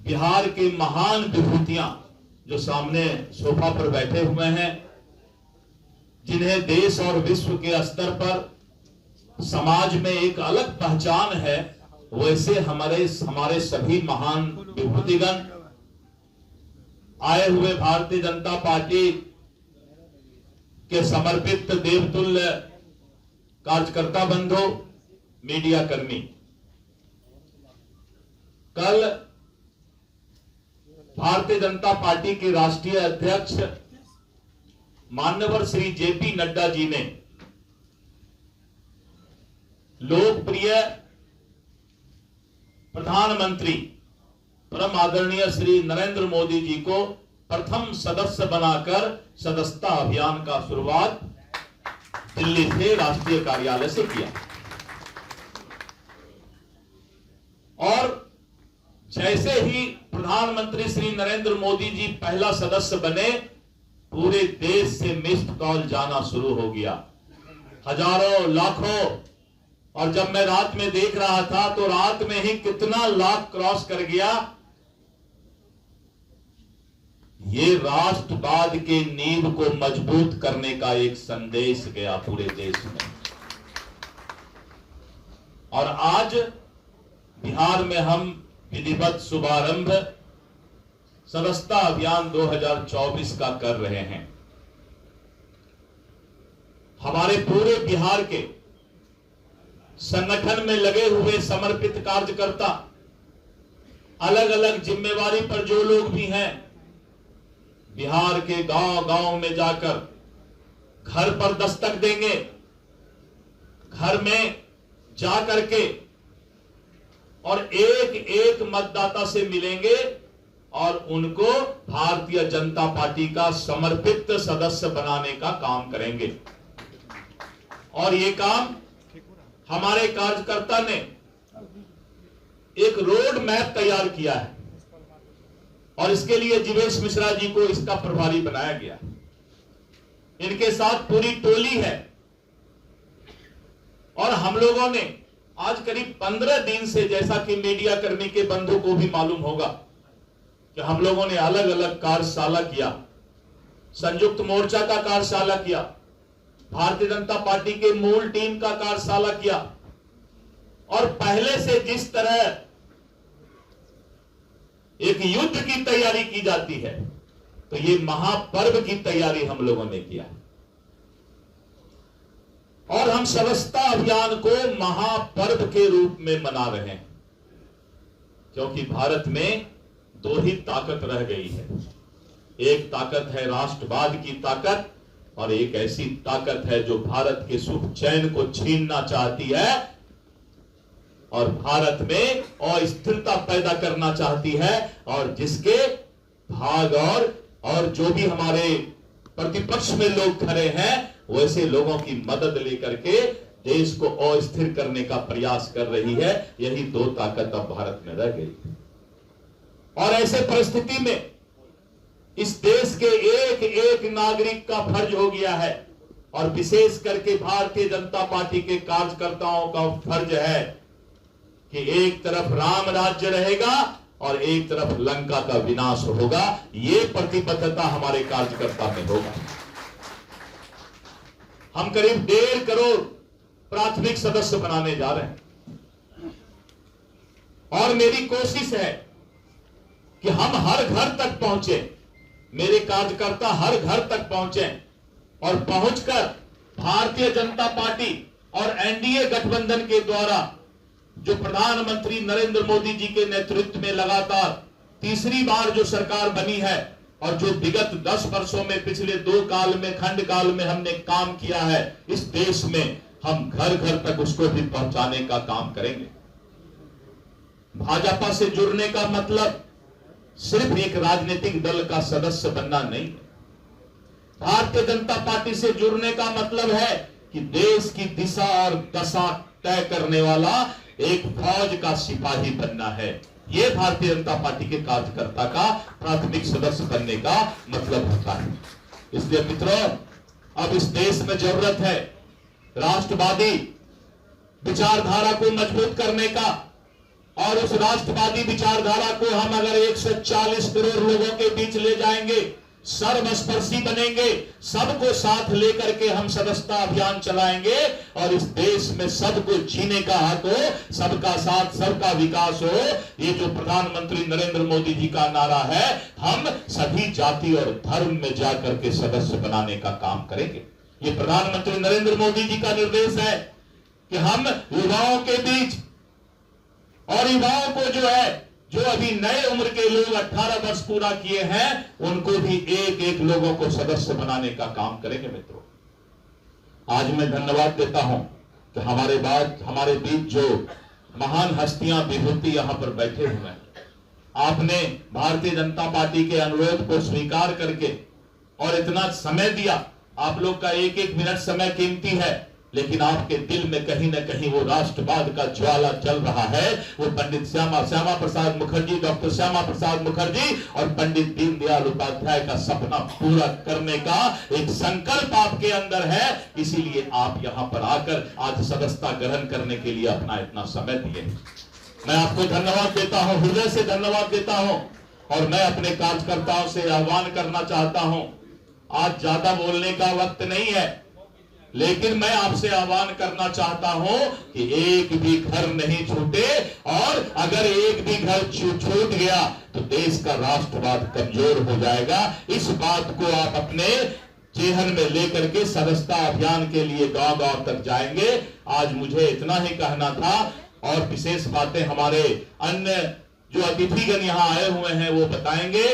बिहार के महान विभूतियां जो सामने सोफा पर बैठे हुए हैं, जिन्हें देश और विश्व के स्तर पर समाज में एक अलग पहचान है, वैसे हमारे सभी महान विभूतिगण आए हुए भारतीय जनता पार्टी के समर्पित देवतुल्य कार्यकर्ता बंधु, मीडिया कर्मी, कल भारतीय जनता पार्टी के राष्ट्रीय अध्यक्ष माननीय श्री जेपी नड्डा जी ने लोकप्रिय प्रधानमंत्री परम आदरणीय श्री नरेंद्र मोदी जी को प्रथम सदस्य बनाकर सदस्यता अभियान का शुरुआत दिल्ली से राष्ट्रीय कार्यालय से किया। और जैसे ही प्रधानमंत्री श्री नरेंद्र मोदी जी पहला सदस्य बने, पूरे देश से मिस्ड कॉल जाना शुरू हो गया, हजारों लाखों। और जब मैं रात में देख रहा था तो रात में ही कितना लाख क्रॉस कर गया। ये राष्ट्रवाद के नींव को मजबूत करने का एक संदेश गया पूरे देश में। और आज बिहार में हम विधिवत शुभारंभ सदस्यता अभियान 2024 का कर रहे हैं। हमारे पूरे बिहार के संगठन में लगे हुए समर्पित कार्यकर्ता, अलग अलग जिम्मेवारी पर जो लोग भी हैं, बिहार के गांव गांव में जाकर घर पर दस्तक देंगे, घर में जाकर के और एक एक मतदाता से मिलेंगे और उनको भारतीय जनता पार्टी का समर्पित सदस्य बनाने का काम करेंगे। और ये काम हमारे कार्यकर्ता ने एक रोड मैप तैयार किया है और इसके लिए जीवेश मिश्रा जी को इसका प्रभारी बनाया गया। इनके साथ पूरी टोली है और हम लोगों ने आज करीब 15 दिन से, जैसा कि मीडिया कर्मी के बंधु को भी मालूम होगा, कि हम लोगों ने अलग अलग कार्यशाला किया, संयुक्त मोर्चा का कार्यशाला किया, भारतीय जनता पार्टी के मूल टीम का कार्यशाला किया। और पहले से जिस तरह एक युद्ध की तैयारी की जाती है, तो ये महापर्व की तैयारी हम लोगों ने किया। और हम सदस्यता अभियान को महापर्व के रूप में मना रहे हैं, क्योंकि भारत में दो ही ताकत रह गई है। एक ताकत है राष्ट्रवाद की ताकत, और एक ऐसी ताकत है जो भारत के सुख चैन को छीनना चाहती है और भारत में अस्थिरता पैदा करना चाहती है, और जिसके भाग और जो भी हमारे प्रतिपक्ष में लोग खड़े हैं, वैसे लोगों की मदद लेकर के देश को अस्थिर करने का प्रयास कर रही है। यही दो ताकत अब भारत में रह गई। और ऐसे परिस्थिति में इस देश के एक एक नागरिक का फर्ज हो गया है, और विशेष करके भारतीय जनता पार्टी के कार्यकर्ताओं का फर्ज है कि एक तरफ राम राज्य रहेगा और एक तरफ लंका का विनाश होगा। ये प्रतिबद्धता हमारे कार्यकर्ता में होगा। हम करीब 1.5 करोड़ प्राथमिक सदस्य बनाने जा रहे हैं, और मेरी कोशिश है कि हम हर घर तक पहुंचे, मेरे कार्यकर्ता हर घर तक पहुंचे, और पहुंचकर भारतीय जनता पार्टी और एनडीए गठबंधन के द्वारा जो प्रधानमंत्री नरेंद्र मोदी जी के नेतृत्व में लगातार तीसरी बार जो सरकार बनी है, और जो विगत 10 वर्षों में पिछले 2 काल में खंड काल में हमने काम किया है इस देश में, हम घर घर तक उसको भी पहुंचाने का काम करेंगे। भाजपा से जुड़ने का मतलब सिर्फ एक राजनीतिक दल का सदस्य बनना नहीं। भारतीय जनता पार्टी से जुड़ने का मतलब है कि देश की दिशा और दशा तय करने वाला एक फौज का सिपाही बनना है। यह भारतीय जनता पार्टी के कार्यकर्ता का प्राथमिक सदस्य बनने का मतलब होता है। इसलिए मित्रों, अब इस देश में जरूरत है राष्ट्रवादी विचारधारा को मजबूत करने का, और उस राष्ट्रवादी विचारधारा को हम अगर 140 करोड़ लोगों के बीच ले जाएंगे, सर्वस्पर्शी बनेंगे, सबको साथ लेकर के हम सदस्यता अभियान चलाएंगे और इस देश में सबको जीने का हक हो, सबका साथ सबका विकास हो, ये जो प्रधानमंत्री नरेंद्र मोदी जी का नारा है, हम सभी जाति और धर्म में जाकर के सदस्य बनाने का काम करेंगे। ये प्रधानमंत्री नरेंद्र मोदी जी का निर्देश है कि हम युवाओं के बीच, और युवाओं को जो अभी नए उम्र के लोग 18 वर्ष पूरा किए हैं, उनको भी एक एक लोगों को सदस्य बनाने का काम करेंगे। मित्रों, आज मैं धन्यवाद देता हूं कि हमारे बीच जो महान हस्तियां विभूति यहां पर बैठे हुए हैं, आपने भारतीय जनता पार्टी के अनुरोध को स्वीकार करके और इतना समय दिया। आप लोग का एक एक मिनट समय कीमती है, लेकिन आपके दिल में कहीं ना कहीं वो राष्ट्रवाद का ज्वाला चल रहा है। वो पंडित श्यामा प्रसाद मुखर्जी, डॉक्टर श्यामा प्रसाद मुखर्जी और पंडित दीनदयाल उपाध्याय का सपना पूरा करने का एक संकल्प आपके अंदर है। इसीलिए आप यहां पर आकर आज सदस्यता ग्रहण करने के लिए अपना इतना समय दिए। मैं आपको धन्यवाद देता हूं, हृदय से धन्यवाद देता हूं। और मैं अपने कार्यकर्ताओं से आह्वान करना चाहता हूं, आज ज्यादा बोलने का वक्त नहीं है, लेकिन मैं आपसे आह्वान करना चाहता हूं कि एक भी घर नहीं छूटे, और अगर एक भी घर छूट गया तो देश का राष्ट्रवाद कमजोर हो जाएगा। इस बात को आप अपने जेहन में लेकर के सदस्यता अभियान के लिए गांव गांव तक जाएंगे। आज मुझे इतना ही कहना था, और विशेष बातें हमारे अन्य जो अतिथिगण यहाँ आए हुए हैं वो बताएंगे।